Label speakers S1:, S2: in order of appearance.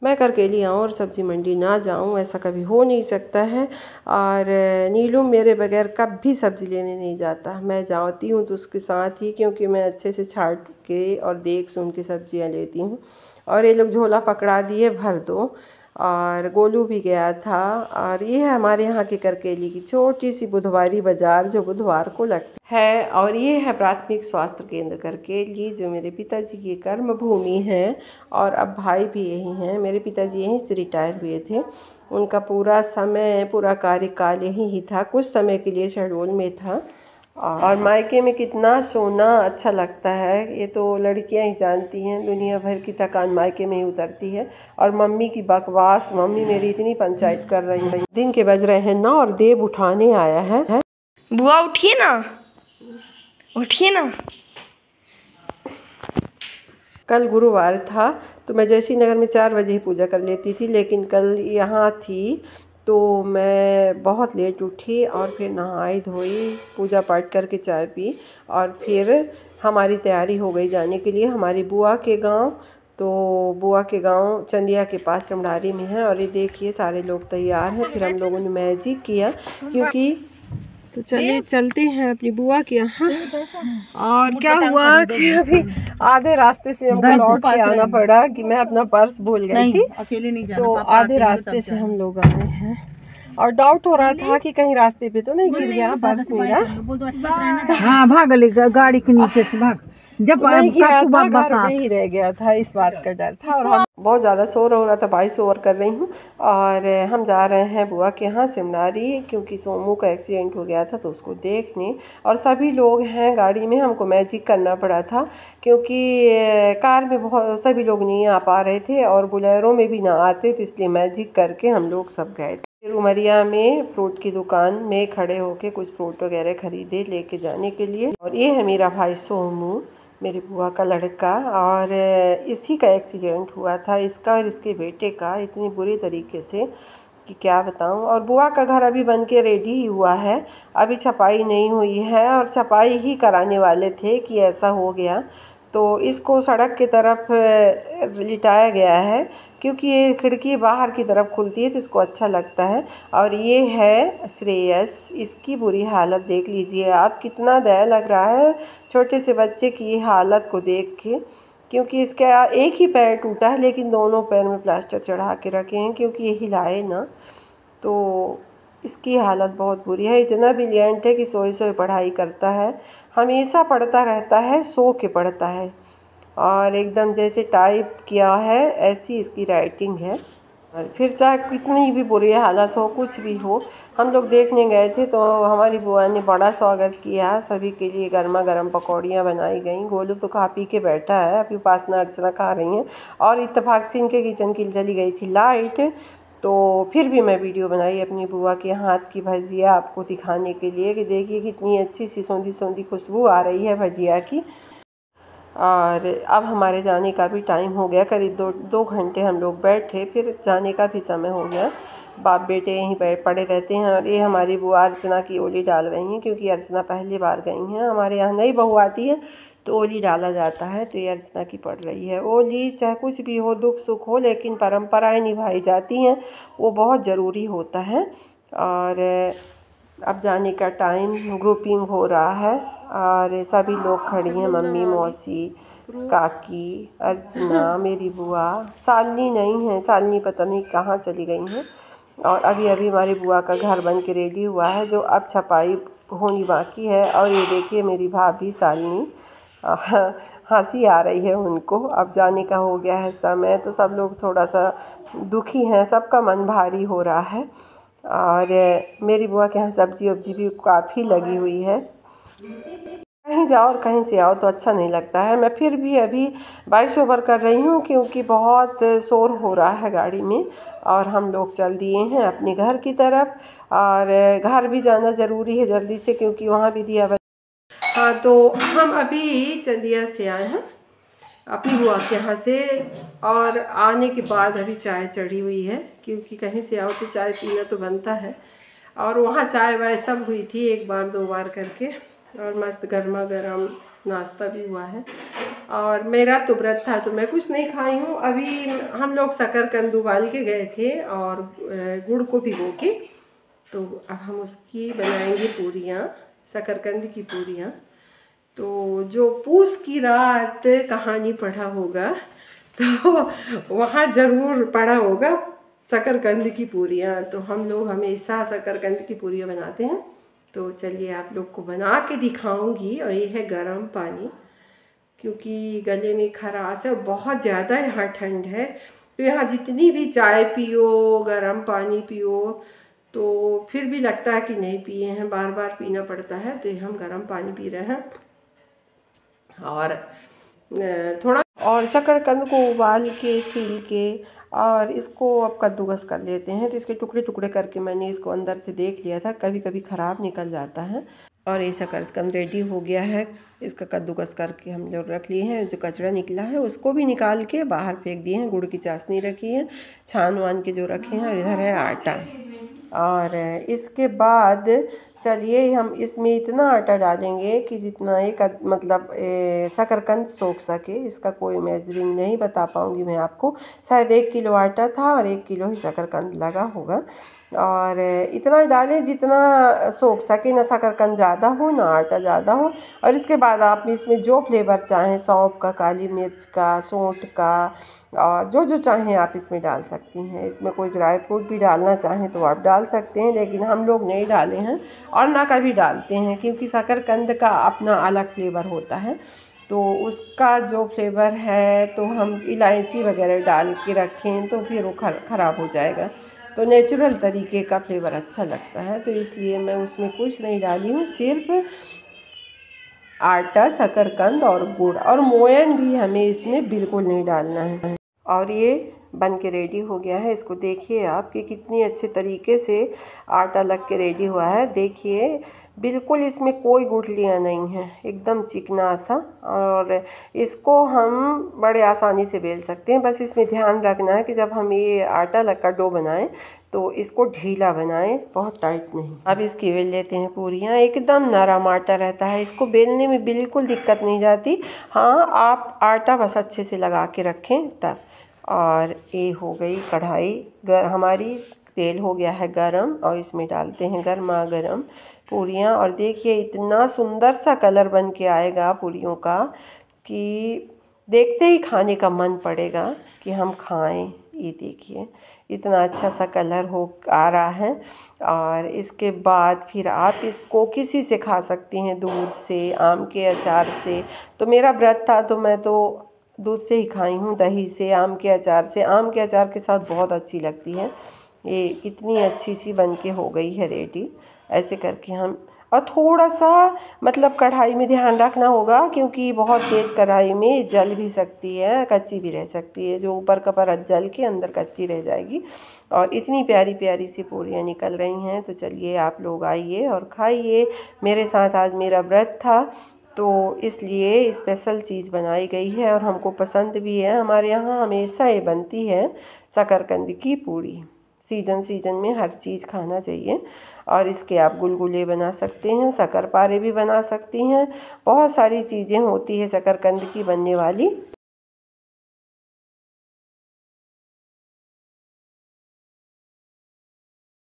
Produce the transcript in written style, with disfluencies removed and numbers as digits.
S1: मैं करकेली आऊँ और सब्ज़ी मंडी ना जाऊँ, ऐसा कभी हो नहीं सकता है। और नीलू मेरे बगैर कभी सब्ज़ी लेने नहीं जाता। मैं जाती हूँ तो उसके साथ ही, क्योंकि मैं अच्छे से छाँट के और देख सुन के सब्ज़ियाँ लेती हूँ। और ये लोग झोला पकड़ा दिए भर दो। और गोलू भी गया था। और ये है हमारे यहाँ की करकेली की छोटी सी बुधवारी बाज़ार, जो बुधवार को लगती है। और ये है प्राथमिक स्वास्थ्य केंद्र करकेली, जो मेरे पिताजी की कर्म भूमि है। और अब भाई भी यही हैं। मेरे पिताजी यहीं से रिटायर हुए थे। उनका पूरा समय, पूरा कार्यकाल यहीं ही था। कुछ समय के लिए शहडोल में था। और मायके में कितना सोना अच्छा लगता है, ये तो लड़कियां ही जानती हैं। दुनिया भर की थकान मायके में ही उतरती है। और मम्मी की बकवास, मम्मी मेरी इतनी पंचायत कर रही है। दिन के बज रहे हैं 9 और देव उठाने आया है।
S2: बुआ उठिए ना, उठिए ना।
S1: कल गुरुवार था तो मैं जयश्री नगर में 4 बजे ही पूजा कर लेती थी, लेकिन कल यहाँ थी तो मैं बहुत लेट उठी और फिर नहाई धोई, पूजा पाठ करके चाय पी। और फिर हमारी तैयारी हो गई जाने के लिए हमारी बुआ के गांव। तो बुआ के गांव चंदिया के पास समडारी में है। और ये देखिए सारे लोग तैयार हैं। फिर हम लोगों ने मैजिक किया, क्योंकि तो चलिए चलते हैं अपनी बुआ के यहाँ। और क्या हुआ कि अभी आधे रास्ते से हमको लौट के आना पड़ा कि मैं अपना पर्स भूल गई थी। अकेले नहीं जाना, तो आधे रास्ते से हम लोग आए हैं। और डाउट हो रहा था कि कहीं रास्ते पे तो नहीं गिर गया पर्स मेरा।
S3: हाँ भाग ले गाड़ी के नीचे से भाग। जब
S1: नहीं गिरा था, घर में ही रह गया था, इस बात का डर था। और हम बहुत ज़्यादा शोर हो रहा था, वॉइस ओवर कर रही हूँ। और हम जा रहे हैं बुआ के यहाँ सिमनारी, क्योंकि सोमू का एक्सीडेंट हो गया था तो उसको देखने। और सभी लोग हैं गाड़ी में, हमको मैजिक करना पड़ा था क्योंकि कार में बहुत सभी लोग नहीं आ पा रहे थे और बोलेरो में भी ना आते, तो इसलिए मैजिक करके हम लोग सब गए थे। फिर उमरिया में फ्रूट की दुकान में खड़े होके कुछ फ्रूट वगैरह खरीदे लेके जाने के लिए। और ये है मेरा भाई सोमू, मेरी बुआ का लड़का। और इसी का एक्सीडेंट हुआ था, इसका और इसके बेटे का, इतनी बुरी तरीके से कि क्या बताऊं। और बुआ का घर अभी बन के रेडी ही हुआ है, अभी छपाई नहीं हुई है। और छपाई ही कराने वाले थे कि ऐसा हो गया, तो इसको सड़क की तरफ लिटाया गया है, क्योंकि ये खिड़की बाहर की तरफ खुलती है तो इसको अच्छा लगता है। और ये है श्रेयस, इसकी बुरी हालत देख लीजिए आप, कितना दया लग रहा है छोटे से बच्चे की हालत को देख के। क्योंकि इसका एक ही पैर टूटा है, लेकिन दोनों पैर में प्लास्टर चढ़ा के रखे हैं, क्योंकि ये हिलाए ना। तो इसकी हालत बहुत बुरी है। इतना ब्रिलियंट है कि सोए सोए पढ़ाई करता है, हमेशा पढ़ता रहता है, सो के पढ़ता है। और एकदम जैसे टाइप किया है ऐसी इसकी राइटिंग है। और फिर चाहे कितनी भी बुरी हालत हो, कुछ भी हो, हम लोग देखने गए थे तो हमारी बुआ ने बड़ा स्वागत किया। सभी के लिए गर्मा गर्म पकौड़ियाँ बनाई गई। गोलू तो खा पी के बैठा है, अभी उपासना अर्चना खा रही हैं। और इत्तेफाक से इनके किचन की चली गई थी लाइट, तो फिर भी मैं वीडियो बनाई अपनी बुआ के हाथ की भजिया आपको दिखाने के लिए कि देखिए कितनी अच्छी सी सौंधी सौंधी खुशबू आ रही है भजिया की। और अब हमारे जाने का भी टाइम हो गया, करीब दो घंटे हम लोग बैठे, फिर जाने का भी समय हो गया। बाप बेटे यहीं पड़े रहते हैं। और ये हमारी बुआ अर्चना की ओली डाल रही हैं, क्योंकि अर्चना पहली बार गई हैं। हमारे यहाँ नई बहू आती है तो ओली डाला जाता है, तो ये अर्चना की पड़ रही है ओली। चाहे कुछ भी हो, दुख सुख हो, लेकिन परंपराएं निभाई जाती हैं, वो बहुत ज़रूरी होता है। और अब जाने का टाइम, ग्रुपिंग हो रहा है और सभी लोग खड़ी हैं, मम्मी, मौसी, काकी, अर्चना, मेरी बुआ। सालनी नहीं है, सालनी पता नहीं कहाँ चली गई हैं। और अभी अभी हमारी बुआ का घर बन के रेडी हुआ है, जो अब छपाई होनी बाकी है। और ये देखिए मेरी भाभी सालनी, हंसी आ रही है उनको। अब जाने का हो गया है समय, तो सब लोग थोड़ा सा दुखी हैं, सबका मन भारी हो रहा है। और मेरी बुआ के यहाँ सब्जी वब्जी भी काफ़ी लगी हुई है। कहीं जाओ और कहीं से आओ तो अच्छा नहीं लगता है। मैं फिर भी अभी वॉइस ओवर कर रही हूँ, क्योंकि बहुत शोर हो रहा है गाड़ी में। और हम लोग चल दिए हैं अपने घर की तरफ, और घर भी जाना ज़रूरी है जल्दी से, क्योंकि वहाँ भी दिया। हाँ, तो हम अभी चंदिया से आए हैं अपनी बुआ के यहाँ से। और आने के बाद अभी चाय चढ़ी हुई है, क्योंकि कहीं से आओ तो चाय पीना तो बनता है। और वहाँ चाय वाय सब हुई थी, एक बार दो बार करके। और मस्त गर्मा गर्म नाश्ता भी हुआ है। और मेरा तो व्रत था तो मैं कुछ नहीं खाई हूँ। अभी हम लोग शकरकंद उबाल के गए थे और गुड़ को भिगो के, तो अब हम उसकी बनाएंगे पूरियाँ, शकरकंद की पूरियाँ। तो जो पूस की रात कहानी पढ़ा होगा तो वहाँ ज़रूर पढ़ा होगा शकरकंद की पूरियाँ। तो हम लोग हमेशा शकरकंद की पूरियाँ बनाते हैं। तो चलिए आप लोग को बना के दिखाऊंगी। और ये है गर्म पानी, क्योंकि गले में खराश है, बहुत ज़्यादा यहाँ ठंड है। तो यहाँ जितनी भी चाय पियो, गर्म पानी पियो, तो फिर भी लगता है कि नहीं पिए हैं, बार बार पीना पड़ता है। तो हम गर्म पानी पी रहे हैं। और थोड़ा और शकरकंद को उबाल के छील के और इसको अब कद्दूकस कर लेते हैं। तो इसके टुकड़े टुकड़े करके मैंने इसको अंदर से देख लिया था, कभी कभी ख़राब निकल जाता है। और ये शकरकंद रेडी हो गया है। इसका कद्दूकस करके हम लोग रख लिए हैं। जो कचरा निकला है उसको भी निकाल के बाहर फेंक दिए हैं। गुड़ की चाशनी रखी है, छान वान के जो रखे हैं। और इधर है आटा। और इसके बाद चलिए हम इसमें इतना आटा डालेंगे कि जितना एक मतलब शकरकंद सोख सके। इसका कोई मेजरिंग नहीं बता पाऊँगी मैं आपको। शायद 1 किलो आटा था और 1 किलो ही शकरकंद लगा होगा। और इतना डालें जितना सोख सके, ना शकरकंद ज़्यादा हो ना आटा ज़्यादा हो। और इसके बाद आप इसमें जो फ्लेवर चाहें, सौंफ का, काली मिर्च का, सौंठ का, और जो जो चाहें आप इसमें डाल सकती हैं। इसमें कोई ड्राई फ्रूट भी डालना चाहें तो आप डाल सकते हैं, लेकिन हम लोग नहीं डाले हैं और ना कभी डालते हैं, क्योंकि शकरकंद का अपना अलग फ्लेवर होता है। तो उसका जो फ्लेवर है, तो हम इलायची वगैरह डाल के रखें तो फिर वो ख़राब हो जाएगा। तो नेचुरल तरीके का फ्लेवर अच्छा लगता है। तो इसलिए मैं उसमें कुछ नहीं डाली हूँ, सिर्फ आटा, शकरकंद और गुड़, और मोयन भी हमें इसमें बिल्कुल नहीं डालना है। और ये बन के रेडी हो गया है। इसको देखिए आप कि कितनी अच्छे तरीके से आटा लग के रेडी हुआ है। देखिए बिल्कुल इसमें कोई गुठलियाँ नहीं है, एकदम चिकना सा। और इसको हम बड़े आसानी से बेल सकते हैं। बस इसमें ध्यान रखना है कि जब हम ये आटा लग का डो बनाएं तो इसको ढीला बनाएं, बहुत टाइट नहीं। अब इसकी बेल लेते हैं पूरियाँ। एकदम नरम आटा रहता है, इसको बेलने में बिल्कुल दिक्कत नहीं जाती। हाँ, आप आटा बस अच्छे से लगा के रखें तब। और ये हो गई कढ़ाई हमारी, तेल हो गया है गरम और इसमें डालते हैं गर्मा गर्म पूरियाँ। और देखिए इतना सुंदर सा कलर बन के आएगा पूरियों का कि देखते ही खाने का मन पड़ेगा कि हम खाएं। ये देखिए इतना अच्छा सा कलर आ रहा है। और इसके बाद फिर आप इसको किसी से खा सकती हैं, दूध से, आम के अचार से। तो मेरा व्रत था तो मैं तो दूध से ही खाई हूँ, दही से, आम के अचार से। आम के अचार के साथ बहुत अच्छी लगती है। ये इतनी अच्छी सी बन के हो गई है रेडी। ऐसे करके हम, और थोड़ा सा मतलब कढ़ाई में ध्यान रखना होगा, क्योंकि बहुत तेज़ कढ़ाई में जल भी सकती है, कच्ची भी रह सकती है। जो ऊपर का परत जल के अंदर कच्ची रह जाएगी। और इतनी प्यारी प्यारी सी पूरियाँ निकल रही हैं। तो चलिए आप लोग आइए और खाइए मेरे साथ। आज मेरा व्रत था तो इसलिए स्पेशल चीज़ बनाई गई है और हमको पसंद भी है। हमारे यहाँ हमेशा ये बनती है शकरकंद की पूरी। सीजन सीजन में हर चीज़ खाना चाहिए। और इसके आप गुलगुले बना सकते हैं, शक्करपारे भी बना सकती हैं। बहुत सारी चीज़ें होती है शकरकंद की बनने वाली।